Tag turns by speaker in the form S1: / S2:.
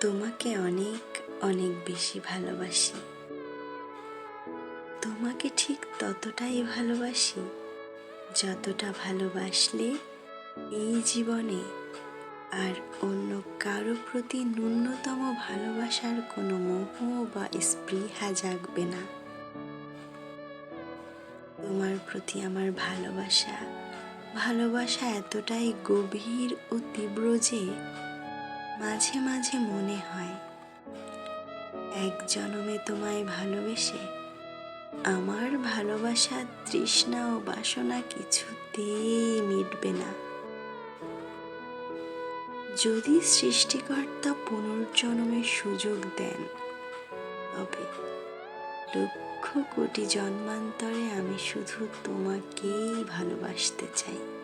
S1: তোমাকে অনেক অনেক বেশি ভালোবাসি। তোমাকে ঠিক ততটাই ভালোবাসি যতটা ভালোবাসলে এই জীবনে আর অন্য কারো প্রতি ন্যূনতম ভালোবাসার কোনো মোহ বা স্পৃহা জাগবে না। তোমার প্রতি আমার ভালোবাসা এতটাই গভীর ও তীব্র যে মাঝে মাঝে মনে হয় এক জনমে তোমায় ভালোবেসে আমার ভালোবাসার তৃষ্ণা ও বাসনা কিছুতেই মিটবে না। যদি সৃষ্টিকর্তা পুনর্জন্মের সুযোগ দেন, তবে লক্ষ কোটি জন্মান্তরে আমি শুধু তোমাকেই ভালোবাসতে চাই।